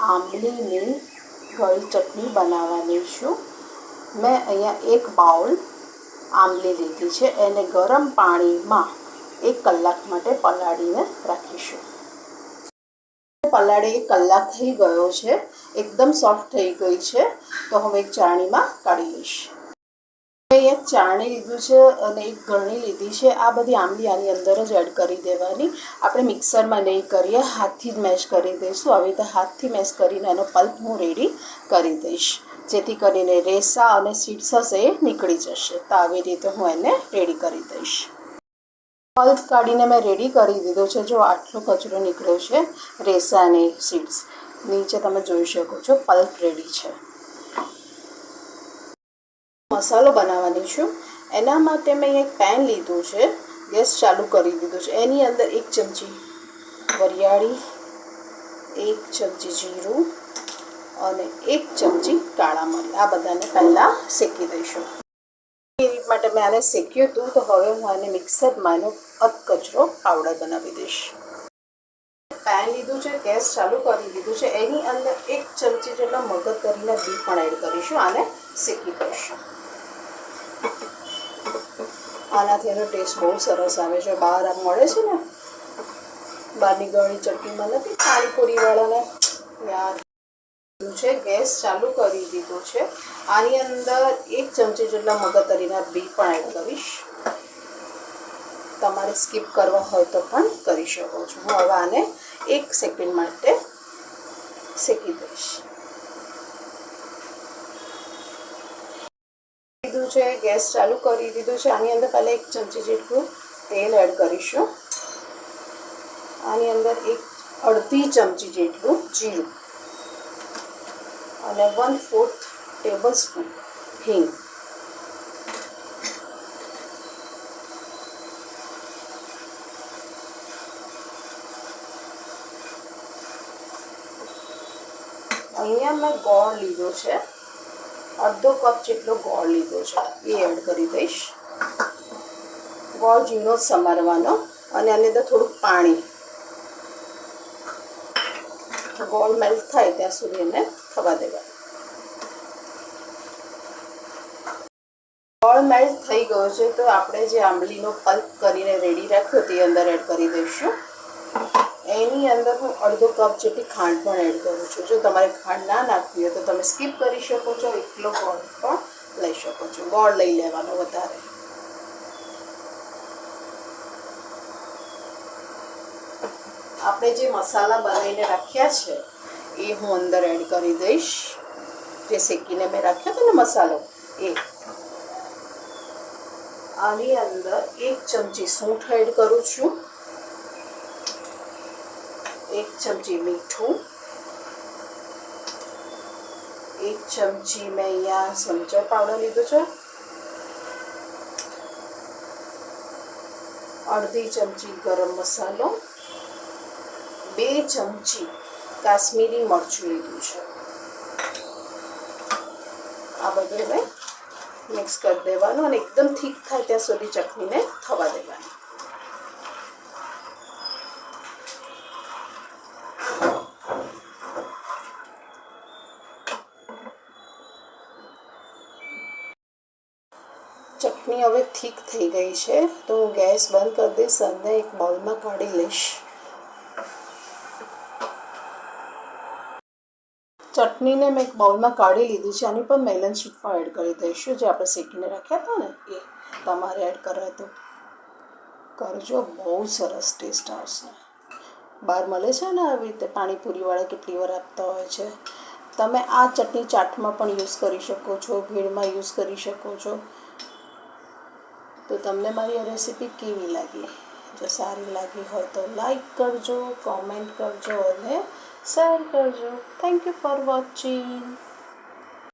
આંબલીની ગળી ચટણી બનાવવાની છું. મેં અહીંયા 1 બાઉલ આંબલી લીધી છે. એને ગરમ પાણીમાં 1 કલાક માટે પલાળીને રાખીશું. પલાળે 1 કલાક થઈ ગયો છે, એકદમ સોફ્ટ થઈ ગઈ છે. તો હવે એક ચાળણીમાં કાઢી લઈશ. એક ચાળણી લીધું છે અને એક ગળણી લીધી છે. આ બધી આંબલી આની અંદર જ એડ કરી દેવાની. આપણે મિક્સરમાં નહીં કરીએ, હાથથી જ મેશ કરી દઈશું. આવી રીતે હાથથી મેશ કરીને એનો પલ્પ હું રેડી કરી દઈશ, જેથી કરીને રેસા અને સીડ્સ હશે એ નીકળી જશે. તો આવી રીતે હું એને રેડી કરી દઈશ. પલ્પ કાઢીને મેં રેડી કરી દીધો છે. જો આટલો કચરો નીકળ્યો છે, રેસા અને સીડ્સ નીચે તમે જોઈ શકો છો. પલ્પ રેડી છે. મસાલો બનાવવાની છું. એના માટે મેં એક પેન લીધું છે, ગેસ ચાલુ કરી દીધો છે. એની અંદર 1 ચમચી વરિયાળી, 1 ચમચી જીરું અને 1 ચમચી કાળા મરી, આ બધાને પહેલાં શેકી દઈશું. એ રીત માટે મેં આને શેક્યું હતું. તો હવે હું આને મિક્સરમાં એનો અધકચરો પાવડર બનાવી દઈશ. પેન લીધું છે, ગેસ ચાલુ કરી દીધું છે. એની અંદર 1 ચમચી જેટલા મગજતરીના બી પણ એડ કરીશું. આને શેકી દઈશું. આનાથી એનો ટેસ્ટ બહુ સરસ આવે છે. બહાર આમ મળે છે ને, બહારની ગળી ચટણીમાં નથી પાણીપુરીવાળાને, યાર છે. ગેસ ચાલુ કરી દીધો છે. આની અંદર 1 ચમચી જેટલા મગજતરીના બી પણ એડ કરીશ. તમારે સ્કીપ કરવા હોય તો પણ કરી શકો છો. હું હવે આને 1 સેકન્ડ માટે શેકી દઈશ. છે, ગેસ ચાલુ કરી દીધું છે. આની અંદર પહેલાં 1 ચમચી જેટલું તેલ એડ કરીશું. આની અંદર અડધી ચમચી જેટલું જીરું અને 1/4 ટેબલ સ્પૂન હિંગ. અહીંયા મેં ગોળ લીધો છે, અડધો કપ જેટલો ગોળ લીધો છે, એ એડ કરી દઈશ. ગોળ ઝીણો સમારવાનો અને આની અંદર થોડુંક પાણી, ગોળ મેલ્ટ થાય ત્યાં સુધી એને થવા દેવાનું. ગોળ મેલ્ટ થઈ ગયો છે, તો આપણે જે આંબલીનો પલ્પ કરીને રેડી રાખ્યો તે અંદર એડ કરી દઈશું. એની અંદર હું અડધો કપ જેટલી ખાંડ પણ એડ કરું છું. જો તમારે ખાંડ ના નાખવી હોય તો તમે સ્કીપ કરી શકો છો. એકલો ગોળ પણ લઈ શકો છો. ગોળ લઈ લેવાનો વધારે. આપણે જે મસાલા બનાવીને રાખ્યા છે એ હું અંદર એડ કરી દઈશ. જે શેકીને મેં રાખ્યો હતો ને મસાલો, એ. આની અંદર 1 ચમચી સૂંઠ એડ કરું છું, 1 ચમચી મીઠું, 1 ચમચી મેં અહીંયા સંચળ પાવડર લીધો છે, અડધી ચમચી ગરમ મસાલો, 2 ચમચી કાશ્મીરી મરચું લીધું છે. આ બધું મેં મિક્સ કરી દેવાનું અને એકદમ થીક થાય ત્યાં સુધી ચટણીને થવા દેવાની. ચટણી હવે થીક થઈ ગઈ છે, તો હું ગેસ બંધ કરી દઈશ અને એક બાઉલમાં કાઢી લઈશ. ચટણીને મેં એક બાઉલમાં કાઢી લીધી છે. આની પર મેલન શીટ પણ એડ કરી દઈશું, જે આપણે શેકીને રાખ્યા હતા ને એ. તમારે એડ કરવા તો કરજો, બહુ સરસ ટેસ્ટ આવશે. બહાર મળે છે ને આવી રીતે પાણીપુરીવાળા કેટલી વાર આપતા હોય છે. તમે આ ચટણી ચાટમાં પણ યુઝ કરી શકો છો, ભેળમાં યુઝ કરી શકો છો. તો તમને મારી આ રેસીપી કેવી લાગી? જો સારી લાગી હોય તો લાઈક કરજો, કોમેન્ટ કરજો અને શેર કરજો. Thank you for watching.